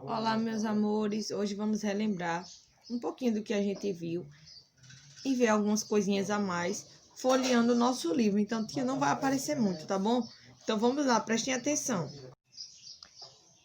Olá, meus amores. Hoje vamos relembrar um pouquinho do que a gente viu e ver algumas coisinhas a mais folheando o nosso livro. Então, tia, não vai aparecer muito, tá bom? Então, vamos lá, prestem atenção.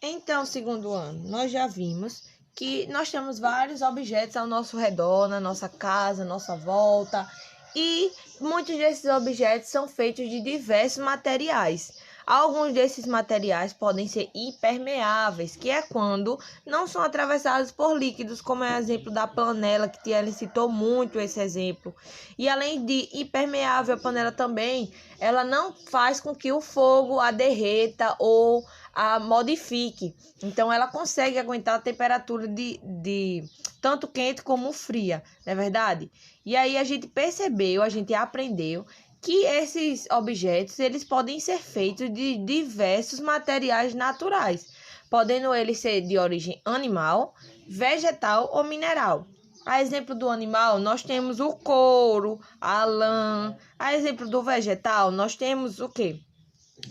Então, segundo ano, nós já vimos que nós temos vários objetos ao nosso redor, na nossa casa, nossa volta, e muitos desses objetos são feitos de diversos materiais. Alguns desses materiais podem ser impermeáveis, que é quando não são atravessados por líquidos, como é o exemplo da panela, que Tia Ellen citou muito esse exemplo. E além de impermeável, a panela também, ela não faz com que o fogo a derreta ou a modifique. Então, ela consegue aguentar a temperatura de tanto quente como fria, não é verdade? E aí a gente percebeu, a gente aprendeu que esses objetos eles podem ser feitos de diversos materiais naturais, podendo eles ser de origem animal, vegetal ou mineral. A exemplo do animal, nós temos o couro, a lã. A exemplo do vegetal, nós temos o quê?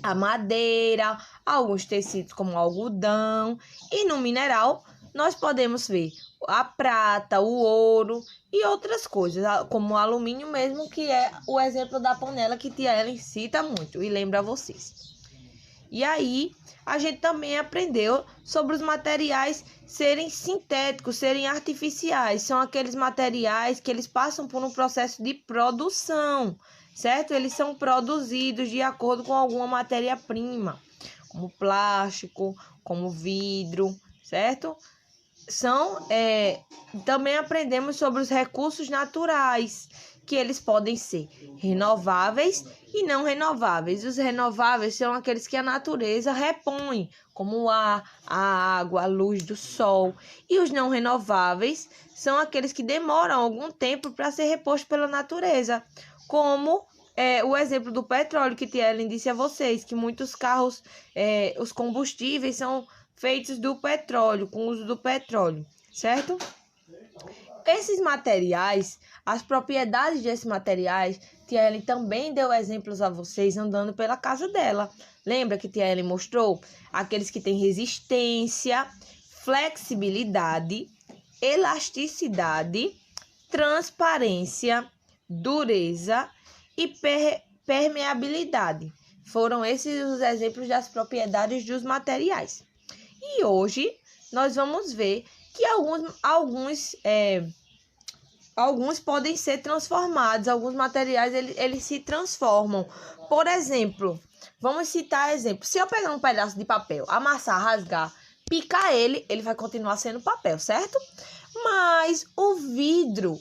A madeira, alguns tecidos como algodão. E no mineral, nós podemos ver a prata, o ouro e outras coisas, como o alumínio mesmo, que é o exemplo da panela que Tia Ellen cita muito e lembra a vocês. E aí, a gente também aprendeu sobre os materiais serem sintéticos, serem artificiais. São aqueles materiais que eles passam por um processo de produção, certo? Eles são produzidos de acordo com alguma matéria-prima, como plástico, como vidro, certo? Também aprendemos sobre os recursos naturais, que eles podem ser renováveis e não renováveis. Os renováveis são aqueles que a natureza repõe, como o ar, a água, a luz do sol. E os não renováveis são aqueles que demoram algum tempo para ser reposto pela natureza, como o exemplo do petróleo que Tia Ellen disse a vocês, que muitos carros, os combustíveis são feitos do petróleo, com o uso do petróleo, certo? Esses materiais, as propriedades desses materiais, Tia Ellen também deu exemplos a vocês andando pela casa dela. Lembra que Tia Ellen mostrou? Aqueles que têm resistência, flexibilidade, elasticidade, transparência, dureza e permeabilidade. Foram esses os exemplos das propriedades dos materiais. E hoje nós vamos ver que alguns podem ser transformados, alguns materiais eles se transformam. Por exemplo, vamos citar exemplo. Se eu pegar um pedaço de papel, amassar, rasgar, picar ele vai continuar sendo papel, certo? Mas o vidro,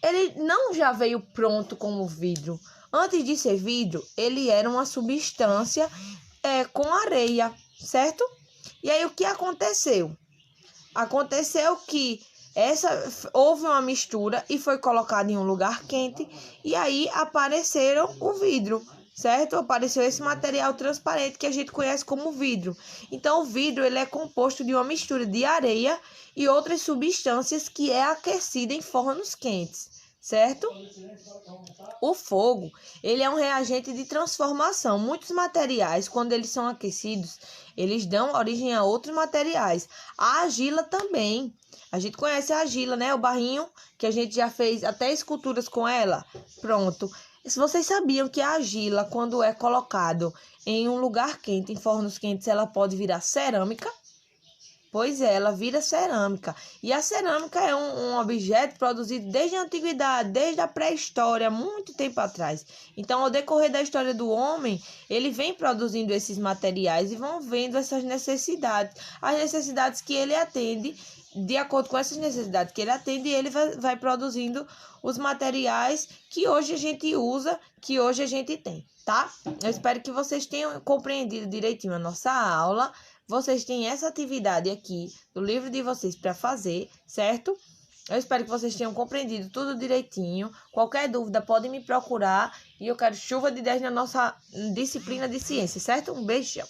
ele não já veio pronto como vidro. Antes de ser vidro, ele era uma substância com areia, certo? E aí, o que aconteceu? Aconteceu que houve uma mistura e foi colocado em um lugar quente, e aí apareceram o vidro, certo? Apareceu esse material transparente que a gente conhece como vidro. Então, o vidro ele é composto de uma mistura de areia e outras substâncias que é aquecida em fornos quentes, certo? O fogo, ele é um reagente de transformação. Muitos materiais, quando eles são aquecidos, eles dão origem a outros materiais. A argila também. A gente conhece a argila, né? O barrinho, que a gente já fez até esculturas com ela. Pronto. Se vocês sabiam que a argila, quando é colocado em um lugar quente, em fornos quentes, ela pode virar cerâmica? Pois é, ela vira cerâmica. E a cerâmica é um objeto produzido desde a antiguidade, desde a pré-história, muito tempo atrás. Então, ao decorrer da história do homem, ele vem produzindo esses materiais e vão vendo essas necessidades. As necessidades que ele atende, de acordo com essas necessidades que ele atende, ele vai produzindo os materiais que hoje a gente usa, que hoje a gente tem, tá? Eu espero que vocês tenham compreendido direitinho a nossa aula. Vocês têm essa atividade aqui do livro de vocês para fazer, certo? Eu espero que vocês tenham compreendido tudo direitinho. Qualquer dúvida, podem me procurar. E eu quero chuva de 10 na nossa disciplina de ciência, certo? Um beijão.